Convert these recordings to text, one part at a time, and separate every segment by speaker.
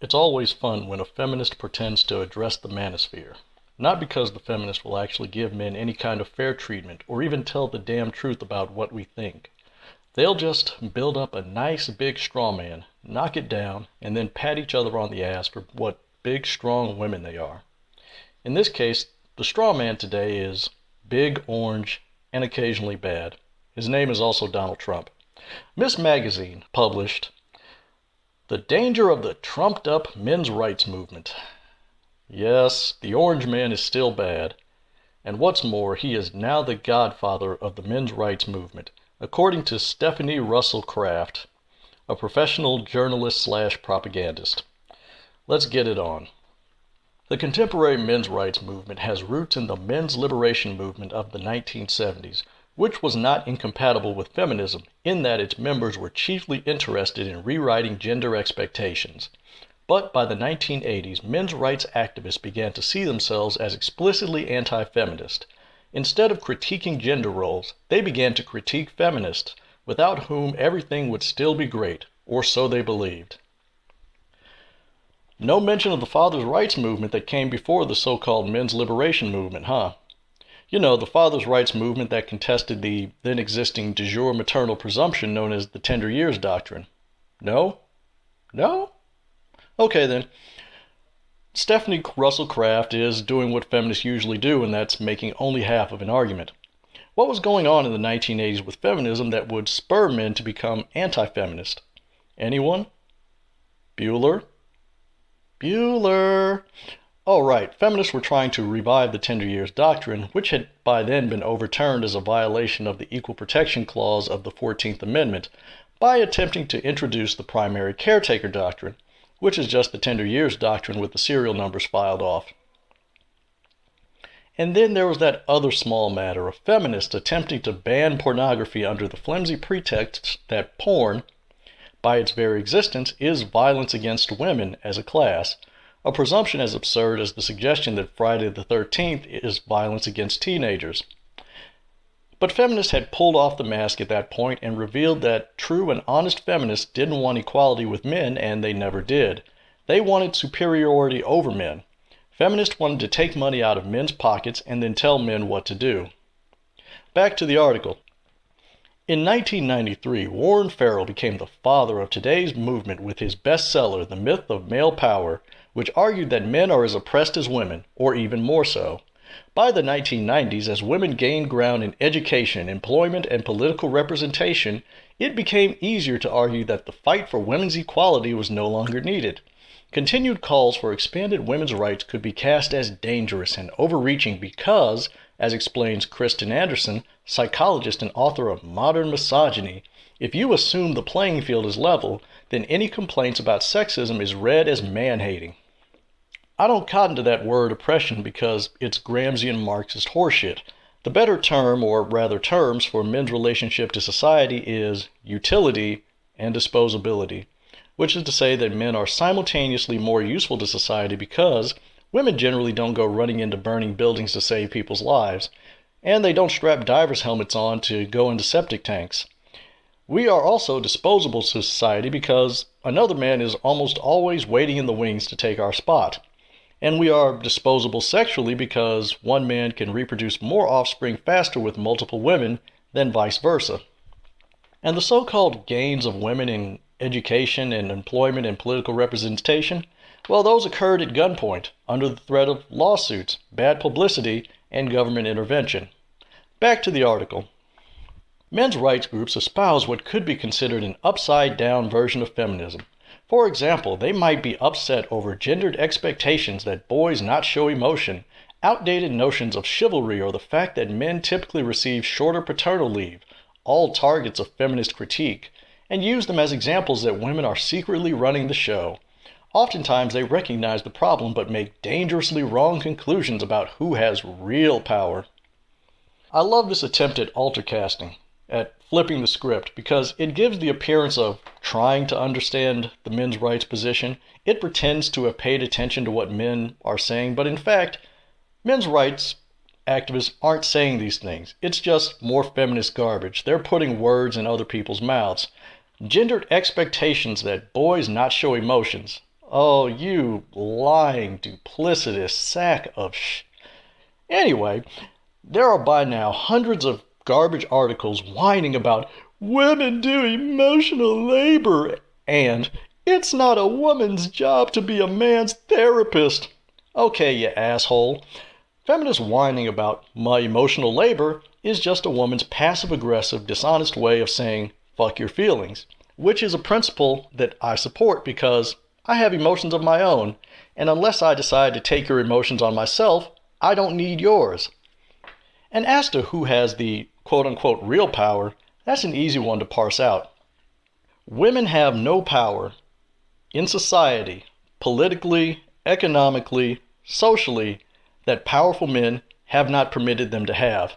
Speaker 1: It's always fun when a feminist pretends to address the manosphere. Not because the feminist will actually give men any kind of fair treatment or even tell the damn truth about what we think. They'll just build up a nice big straw man, knock it down, and then pat each other on the ass for what big strong women they are. In this case, the straw man today is big, orange, and occasionally bad. His name is also Donald Trump. Miss Magazine published The Danger of the Trumped Up Men's Rights Movement. Yes, the orange man is still bad. And what's more, he is now the godfather of the men's rights movement, according to Stephanie Russell Kraft, a professional journalist/propagandist. Let's get it on. The contemporary men's rights movement has roots in the men's liberation movement of the 1970s, which was not incompatible with feminism in that its members were chiefly interested in rewriting gender expectations. But by the 1980s, men's rights activists began to see themselves as explicitly anti-feminist. Instead of critiquing gender roles, they began to critique feminists, without whom everything would still be great, or so they believed. No mention of the fathers' rights movement that came before the so-called men's liberation movement, huh? You know, the fathers' rights movement that contested the then existing de jure maternal presumption known as the tender years doctrine. No? No? Okay then. Stephanie Russell Kraft is doing what feminists usually do, and that's making only half of an argument. What was going on in the 1980s with feminism that would spur men to become anti-feminist? Anyone? Bueller? Oh right, feminists were trying to revive the tender years doctrine, which had by then been overturned as a violation of the Equal Protection Clause of the 14th Amendment, by attempting to introduce the primary caretaker doctrine, which is just the tender years doctrine with the serial numbers filed off. And then there was that other small matter of feminists attempting to ban pornography under the flimsy pretext that porn, by its very existence, is violence against women as a class, a presumption as absurd as the suggestion that Friday the 13th is violence against teenagers. But feminists had pulled off the mask at that point and revealed that true and honest feminists didn't want equality with men, and they never did. They wanted superiority over men. Feminists wanted to take money out of men's pockets and then tell men what to do. Back to the article. In 1993, Warren Farrell became the father of today's movement with his bestseller, The Myth of Male Power, which argued that men are as oppressed as women, or even more so. By the 1990s, as women gained ground in education, employment, and political representation, it became easier to argue that the fight for women's equality was no longer needed. Continued calls for expanded women's rights could be cast as dangerous and overreaching because, as explains Kristen Anderson, psychologist and author of Modern Misogyny, if you assume the playing field is level, then any complaints about sexism is read as man-hating. I don't cotton to that word oppression because it's Gramscian Marxist horseshit. The better term, or rather terms, for men's relationship to society is utility and disposability, which is to say that men are simultaneously more useful to society because women generally don't go running into burning buildings to save people's lives, and they don't strap divers' helmets on to go into septic tanks. We are also disposable to society because another man is almost always waiting in the wings to take our spot. And we are disposable sexually because one man can reproduce more offspring faster with multiple women than vice versa. And the so-called gains of women in education and employment and political representation, well, those occurred at gunpoint, under the threat of lawsuits, bad publicity, and government intervention. Back to the article. Men's rights groups espouse what could be considered an upside-down version of feminism. For example, they might be upset over gendered expectations that boys not show emotion, outdated notions of chivalry, or the fact that men typically receive shorter paternal leave, all targets of feminist critique, and use them as examples that women are secretly running the show. Oftentimes they recognize the problem but make dangerously wrong conclusions about who has real power. I love this attempt at alter casting, at flipping the script, because it gives the appearance of trying to understand the men's rights position. It pretends to have paid attention to what men are saying, but in fact, men's rights activists aren't saying these things. It's just more feminist garbage. They're putting words in other people's mouths. Gendered expectations that boys not show emotions. Oh, you lying, duplicitous sack of sh... Anyway, there are by now hundreds of garbage articles whining about women do emotional labor and it's not a woman's job to be a man's therapist. Okay, you asshole. Feminist whining about my emotional labor is just a woman's passive-aggressive, dishonest way of saying, fuck your feelings, which is a principle that I support because I have emotions of my own, and unless I decide to take your emotions on myself, I don't need yours. And as to who has the quote-unquote real power, that's an easy one to parse out. Women have no power in society, politically, economically, socially, that powerful men have not permitted them to have.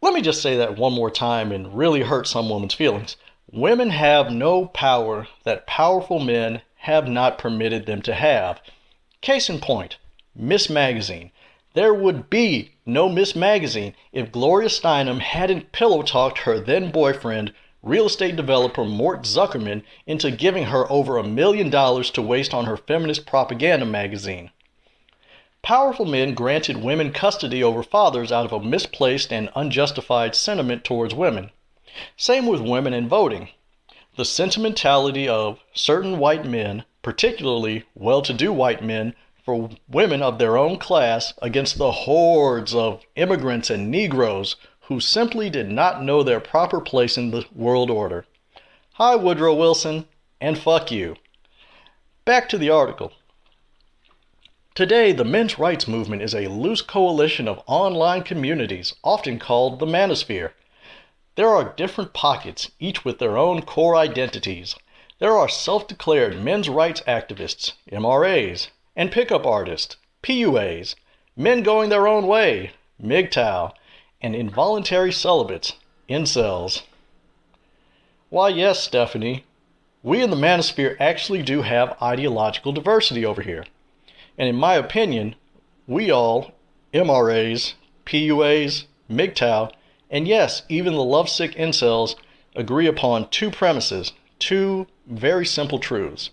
Speaker 1: Let me just say that one more time and really hurt some women's feelings. Women have no power that powerful men have not permitted them to have. Case in point, Miss Magazine. There would be no Miss Magazine if Gloria Steinem hadn't pillow-talked her then-boyfriend, real estate developer Mort Zuckerman, into giving her over $1 million to waste on her feminist propaganda magazine. Powerful men granted women custody over fathers out of a misplaced and unjustified sentiment towards women. Same with women in voting. The sentimentality of certain white men, particularly well-to-do white men, for women of their own class against the hordes of immigrants and Negroes who simply did not know their proper place in the world order. Hi, Woodrow Wilson, and fuck you. Back to the article. Today, the men's rights movement is a loose coalition of online communities, often called the Manosphere. There are different pockets, each with their own core identities. There are self-declared men's rights activists, MRAs, and pickup artists, PUAs, men going their own way, MGTOW, and involuntary celibates, incels. Why, yes, Stephanie, we in the Manosphere actually do have ideological diversity over here. And in my opinion, we all, MRAs, PUAs, MGTOW, and yes, even the lovesick incels, agree upon two premises, two very simple truths.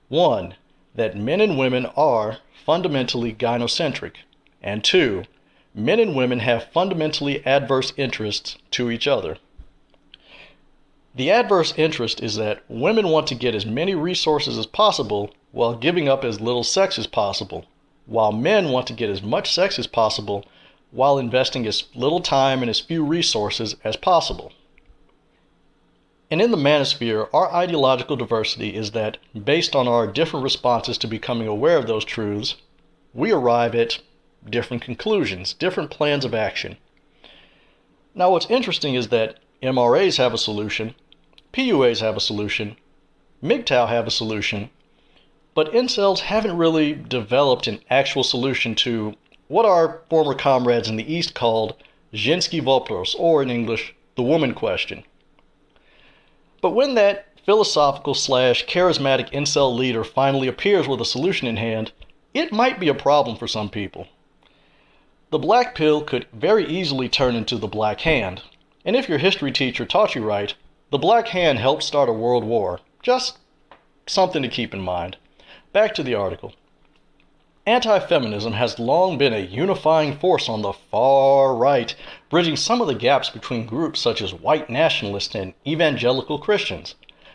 Speaker 1: One, that men and women are fundamentally gynocentric. And two, men and women have fundamentally adverse interests to each other. The adverse interest is that women want to get as many resources as possible while giving up as little sex as possible, while men want to get as much sex as possible while investing as little time and as few resources as possible. And in the Manosphere, our ideological diversity is that, based on our different responses to becoming aware of those truths, we arrive at different conclusions, different plans of action. Now, what's interesting is that MRAs have a solution, PUAs have a solution, MGTOW have a solution, but incels haven't really developed an actual solution to what our former comrades in the East called Женский вопрос, or in English, the woman question. But when that philosophical/charismatic incel leader finally appears with a solution in hand, it might be a problem for some people. The black pill could very easily turn into the black hand, and if your history teacher taught you right, the black hand helped start a world war. Just something to keep in mind. Back to the article. Anti-feminism has long been a unifying force on the far right, bridging some of the gaps between groups such as white nationalists and evangelical Christians.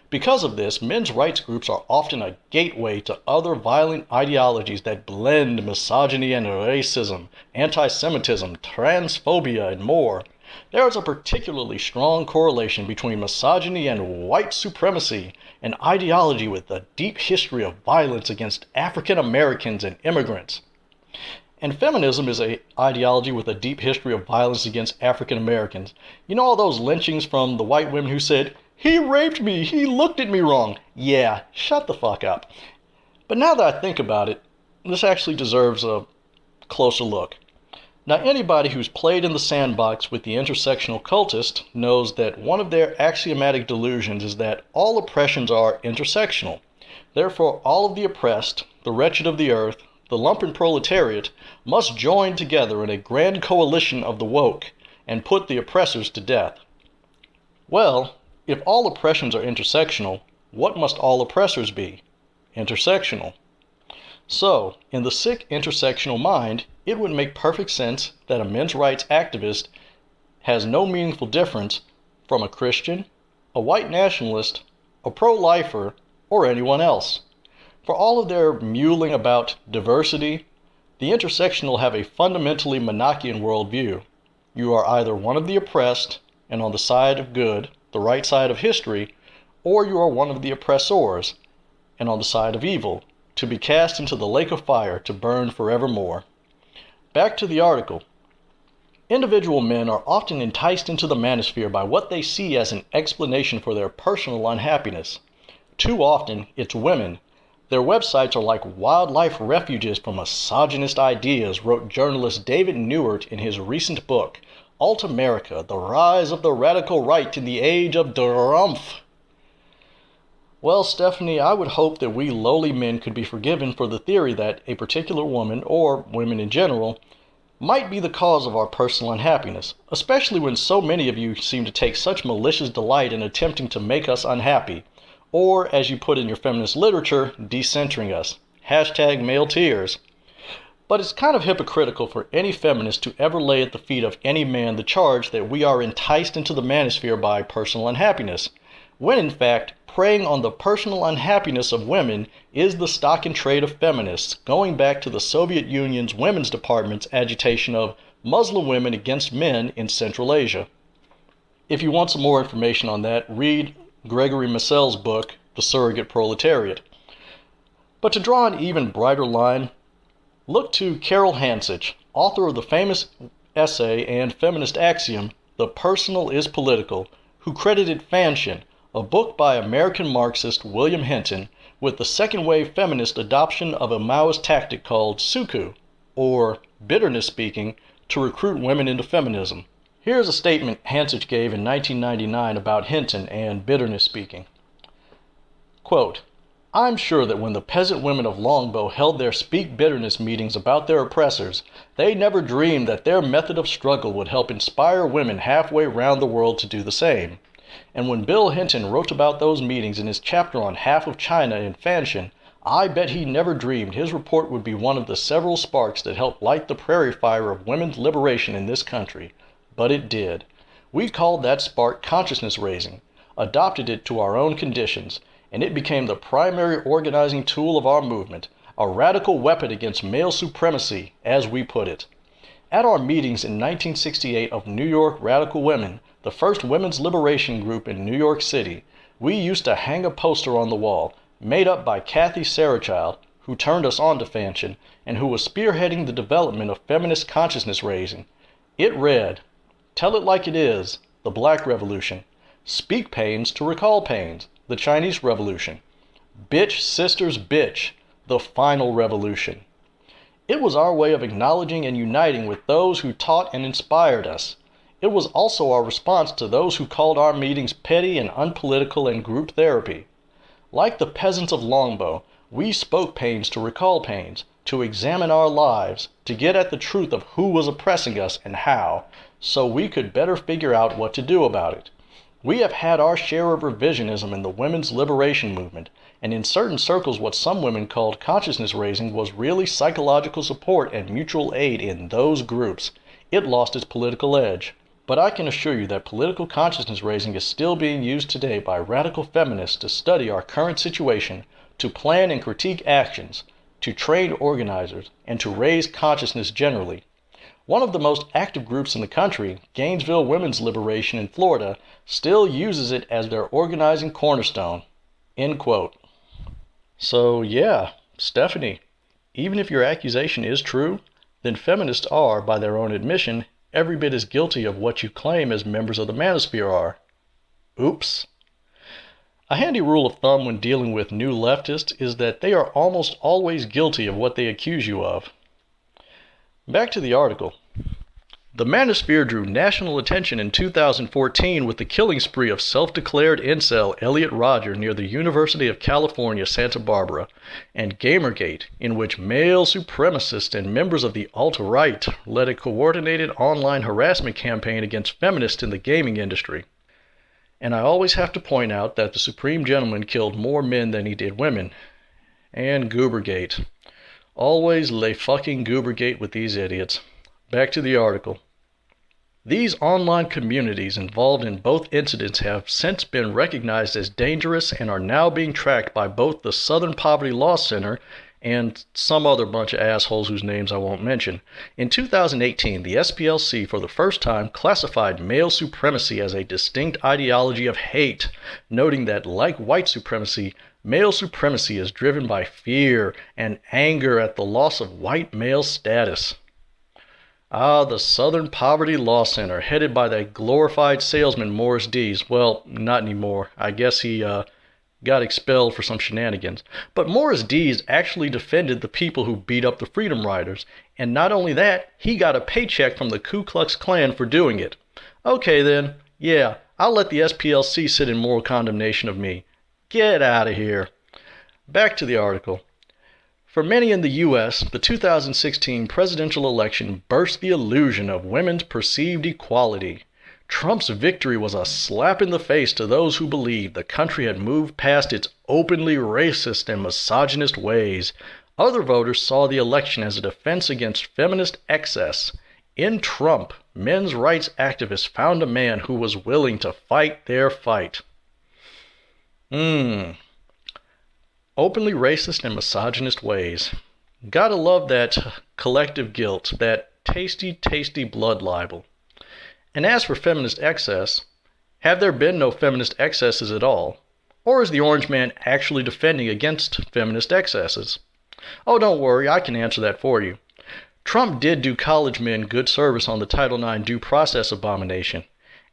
Speaker 1: Because of this, men's rights groups are often a gateway to other violent ideologies that blend misogyny and racism, anti-Semitism, transphobia, and more. There is a particularly strong correlation between misogyny and white supremacy, an ideology with a deep history of violence against African Americans and immigrants. And feminism is an ideology with a deep history of violence against African Americans. You know all those lynchings from the white women who said, "He raped me, he looked at me wrong." Yeah, shut the fuck up. But now that I think about it, this actually deserves a closer look. Now, anybody who's played in the sandbox with the intersectional cultist knows that one of their axiomatic delusions is that all oppressions are intersectional. Therefore, all of the oppressed, the wretched of the earth, the lumpen proletariat, must join together in a grand coalition of the woke and put the oppressors to death. Well, if all oppressions are intersectional, what must all oppressors be? intersectional. So, in the sick intersectional mind, it would make perfect sense that a men's rights activist has no meaningful difference from a Christian, a white nationalist, a pro-lifer, or anyone else. For all of their mewling about diversity, the intersectional have a fundamentally Monarchian worldview. You are either one of the oppressed and on the side of good, the right side of history, or you are one of the oppressors and on the side of evil, to be cast into the lake of fire to burn forevermore. Back to the article. Individual men are often enticed into the manosphere by what they see as an explanation for their personal unhappiness. Too often, it's women. Their websites are like wildlife refuges for misogynist ideas, wrote journalist David Newart in his recent book, Alt America, The Rise of the Radical Right in the Age of Drumpf. Well, Stephanie, I would hope that we lowly men could be forgiven for the theory that a particular woman, or women in general, might be the cause of our personal unhappiness, especially when so many of you seem to take such malicious delight in attempting to make us unhappy, or, as you put in your feminist literature, decentering us. Hashtag male tears. But it's kind of hypocritical for any feminist to ever lay at the feet of any man the charge that we are enticed into the manosphere by personal unhappiness, when in fact, preying on the personal unhappiness of women is the stock and trade of feminists, going back to the Soviet Union's Women's Department's agitation of Muslim women against men in Central Asia. If you want some more information on that, read Gregory Masel's book, The Surrogate Proletariat. But to draw an even brighter line, look to Carol Hansich, author of the famous essay and feminist axiom, The Personal is Political, who credited Fansion, a book by American Marxist William Hinton, with the second-wave feminist adoption of a Maoist tactic called suku, or bitterness speaking, to recruit women into feminism. Here's a statement Hansich gave in 1999 about Hinton and bitterness speaking. Quote, I'm sure that when the peasant women of Longbow held their speak bitterness meetings about their oppressors, they never dreamed that their method of struggle would help inspire women halfway round the world to do the same. And when Bill Hinton wrote about those meetings in his chapter on half of China in Fansion, I bet he never dreamed his report would be one of the several sparks that helped light the prairie fire of women's liberation in this country. But it did. We called that spark consciousness raising, adopted it to our own conditions, and it became the primary organizing tool of our movement, a radical weapon against male supremacy, as we put it. At our meetings in 1968 of New York Radical Women, the first women's liberation group in New York City, we used to hang a poster on the wall, made up by Kathy Sarachild, who turned us on to Fansion, and who was spearheading the development of feminist consciousness raising. It read, Tell it like it is, the Black Revolution. Speak pains to recall pains, the Chinese Revolution. Bitch, sisters, bitch, the final revolution. It was our way of acknowledging and uniting with those who taught and inspired us. It was also our response to those who called our meetings petty and unpolitical and group therapy. Like the peasants of Longbow, we spoke pains to recall pains, to examine our lives, to get at the truth of who was oppressing us and how, so we could better figure out what to do about it. We have had our share of revisionism in the women's liberation movement, and in certain circles what some women called consciousness raising was really psychological support and mutual aid in those groups. It lost its political edge. But I can assure you that political consciousness raising is still being used today by radical feminists to study our current situation, to plan and critique actions, to train organizers, and to raise consciousness generally. One of the most active groups in the country, Gainesville Women's Liberation in Florida, still uses it as their organizing cornerstone. End quote. So yeah, Stephanie, even if your accusation is true, then feminists are, by their own admission, every bit as guilty of what you claim as members of the Manosphere are. Oops. A handy rule of thumb when dealing with new leftists is that they are almost always guilty of what they accuse you of. Back to the article. The Manosphere drew national attention in 2014 with the killing spree of self-declared incel Elliot Rodger near the University of California, Santa Barbara, and Gamergate, in which male supremacists and members of the alt-right led a coordinated online harassment campaign against feminists in the gaming industry. And I always have to point out that the Supreme Gentleman killed more men than he did women. And Goobergate. Always lay fucking Goobergate with these idiots. Back to the article. These online communities involved in both incidents have since been recognized as dangerous and are now being tracked by both the Southern Poverty Law Center and some other bunch of assholes whose names I won't mention. In 2018, the SPLC for the first time classified male supremacy as a distinct ideology of hate, noting that, like white supremacy, male supremacy is driven by fear and anger at the loss of white male status. Ah, the Southern Poverty Law Center, headed by that glorified salesman Morris Dees. Well, not anymore. I guess he got expelled for some shenanigans. But Morris Dees actually defended the people who beat up the Freedom Riders. And not only that, he got a paycheck from the Ku Klux Klan for doing it. Okay then, yeah, I'll let the SPLC sit in moral condemnation of me. Get out of here. Back to the article. For many in the U.S., the 2016 presidential election burst the illusion of women's perceived equality. Trump's victory was a slap in the face to those who believed the country had moved past its openly racist and misogynist ways. Other voters saw the election as a defense against feminist excess. In Trump, men's rights activists found a man who was willing to fight their fight. Openly racist and misogynist ways. Gotta love that collective guilt, that tasty, tasty blood libel. And as for feminist excess, have there been no feminist excesses at all? Or is the orange man actually defending against feminist excesses? Oh, don't worry, I can answer that for you. Trump did do college men good service on the Title IX due process abomination.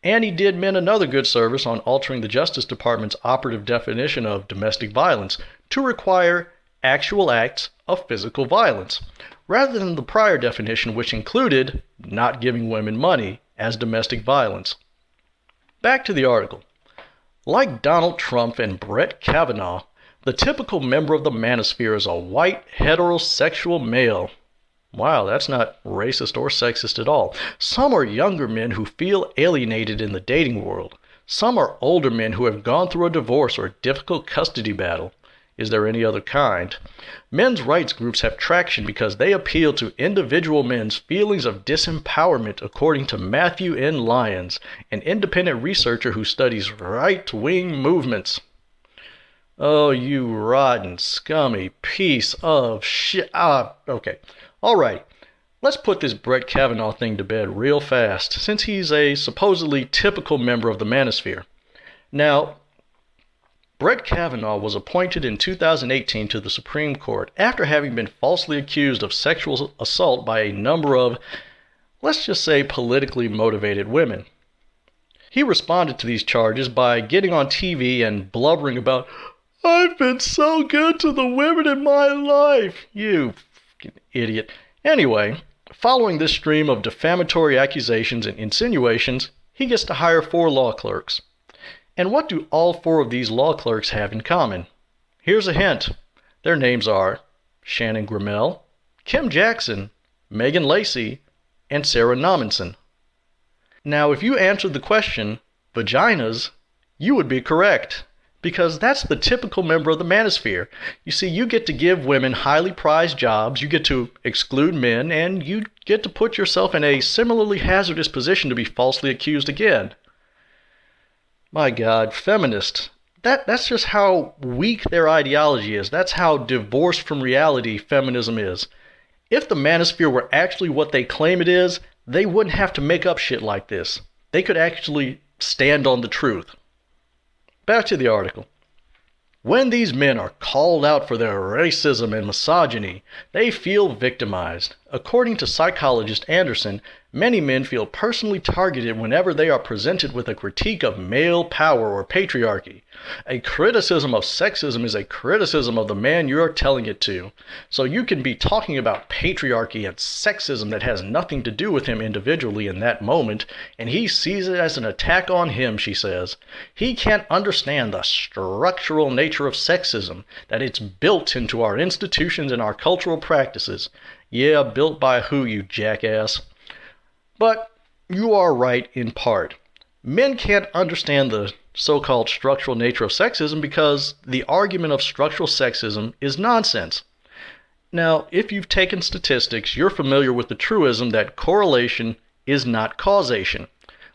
Speaker 1: And he did men another good service on altering the Justice Department's operative definition of domestic violence to require actual acts of physical violence, rather than the prior definition which included not giving women money as domestic violence. Back to the article. Like Donald Trump and Brett Kavanaugh, the typical member of the Manosphere is a white heterosexual male. Wow, that's not racist or sexist at all. Some are younger men who feel alienated in the dating world. Some are older men who have gone through a divorce or difficult custody battle. Is there any other kind? Men's rights groups have traction because they appeal to individual men's feelings of disempowerment, according to Matthew N. Lyons, an independent researcher who studies right-wing movements. Oh, you rotten, scummy piece of shit. Okay. Alright, let's put this Brett Kavanaugh thing to bed real fast, since he's a supposedly typical member of the Manosphere. Now, Brett Kavanaugh was appointed in 2018 to the Supreme Court after having been falsely accused of sexual assault by a number of, let's just say, politically motivated women. He responded to these charges by getting on TV and blubbering about, "I've been so good to the women in my life." You fucking idiot. Anyway, following this stream of defamatory accusations and insinuations, he gets to hire 4 law clerks. And what do all 4 of these law clerks have in common? Here's a hint. Their names are Shannon Grimmell, Kim Jackson, Megan Lacey, and Sarah Nominson. Now, if you answered the question, vaginas, you would be correct, because that's the typical member of the Manosphere. You see, you get to give women highly prized jobs, you get to exclude men, and you get to put yourself in a similarly hazardous position to be falsely accused again. My God, feminists. That's just how weak their ideology is. That's how divorced from reality feminism is. If the Manosphere were actually what they claim it is, they wouldn't have to make up shit like this. They could actually stand on the truth. Back to the article. When these men are called out for their racism and misogyny, they feel victimized. According to psychologist Anderson, many men feel personally targeted whenever they are presented with a critique of male power or patriarchy. A criticism of sexism is a criticism of the man you are telling it to. So you can be talking about patriarchy and sexism that has nothing to do with him individually in that moment, and he sees it as an attack on him, she says. He can't understand the structural nature of sexism, that it's built into our institutions and our cultural practices. Yeah, built by who, you jackass? But you are right in part. Men can't understand the so-called structural nature of sexism because the argument of structural sexism is nonsense. Now, if you've taken statistics, you're familiar with the truism that correlation is not causation.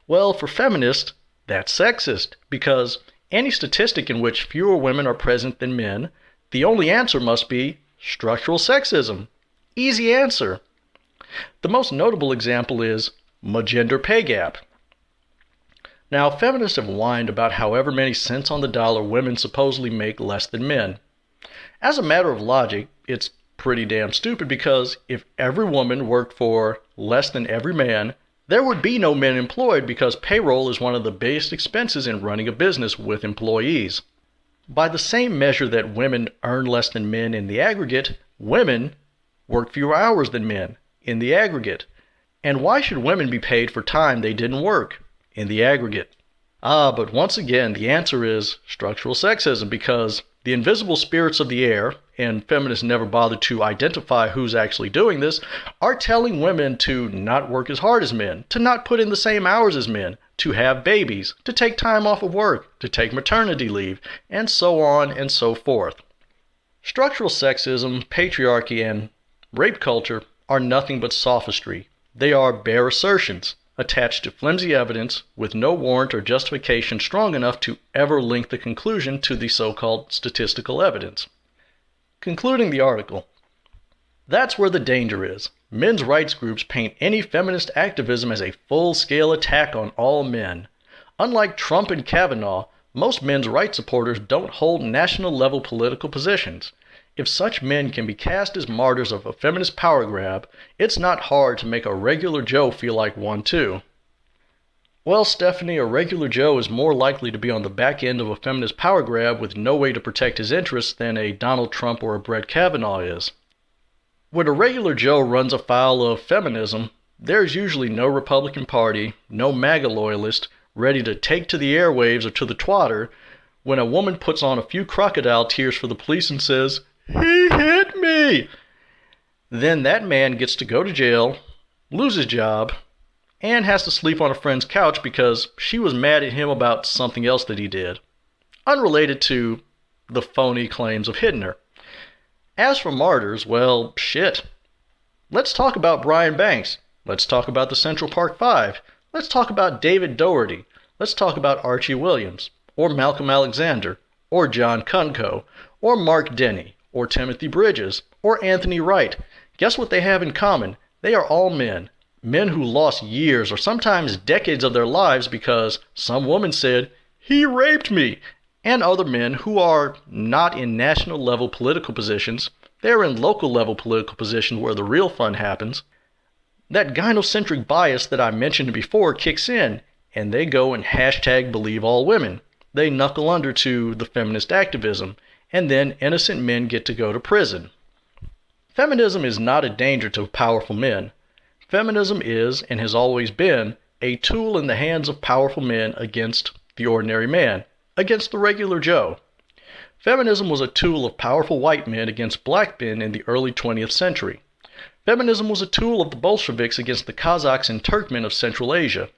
Speaker 1: Well, for feminists, that's sexist, because any statistic in which fewer women are present than men, the only answer must be structural sexism. Easy answer. The most notable example is gender pay gap. Now, feminists have whined about however many cents on the dollar women supposedly make less than men. As a matter of logic, it's pretty damn stupid because if every woman worked for less than every man, there would be no men employed because payroll is one of the biggest expenses in running a business with employees. By the same measure that women earn less than men in the aggregate, women work fewer hours than men in the aggregate. And why should women be paid for time they didn't work in the aggregate? But once again, the answer is structural sexism because the invisible spirits of the air, and feminists never bothered to identify who's actually doing this, are telling women to not work as hard as men, to not put in the same hours as men, to have babies, to take time off of work, to take maternity leave, and so on and so forth. Structural sexism, patriarchy, and rape culture are nothing but sophistry. They are bare assertions, attached to flimsy evidence with no warrant or justification strong enough to ever link the conclusion to the so-called statistical evidence. Concluding the article, that's where the danger is. Men's rights groups paint any feminist activism as a full-scale attack on all men. Unlike Trump and Kavanaugh, most men's rights supporters don't hold national-level political positions. If such men can be cast as martyrs of a feminist power grab, it's not hard to make a regular Joe feel like one too. Well, Stephanie, a regular Joe is more likely to be on the back end of a feminist power grab with no way to protect his interests than a Donald Trump or a Brett Kavanaugh is. When a regular Joe runs afoul of feminism, there's usually no Republican Party, no MAGA loyalist, ready to take to the airwaves or to the twatter when a woman puts on a few crocodile tears for the police and says, "He hit me!" Then that man gets to go to jail, lose his job, and has to sleep on a friend's couch because she was mad at him about something else that he did, unrelated to the phony claims of hitting her. As for martyrs, well, shit. Let's talk about Brian Banks. Let's talk about the Central Park Five. Let's talk about David Doherty. Let's talk about Archie Williams, or Malcolm Alexander, or John Cunco, or Mark Denny, or Timothy Bridges, or Anthony Wright. Guess what they have in common? They are all men. Men who lost years or sometimes decades of their lives because some woman said, "He raped me," and other men who are not in national level political positions. They're in local level political positions where the real fun happens. That gynocentric bias that I mentioned before kicks in, and they go and hashtag believe all women. They knuckle under to the feminist activism, and then innocent men get to go to prison. Feminism is not a danger to powerful men. Feminism is, and has always been, a tool in the hands of powerful men against the ordinary man, against the regular Joe. Feminism was a tool of powerful white men against black men in the early 20th century. Feminism was a tool of the Bolsheviks against the Kazakhs and Turkmen of Central Asia.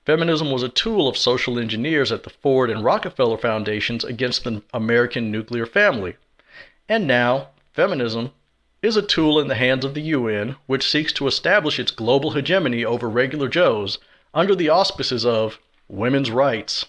Speaker 1: Feminism was a tool of social engineers at the Ford and Rockefeller Foundations against the American nuclear family. And now, feminism is a tool in the hands of the UN, which seeks to establish its global hegemony over regular Joes under the auspices of women's rights.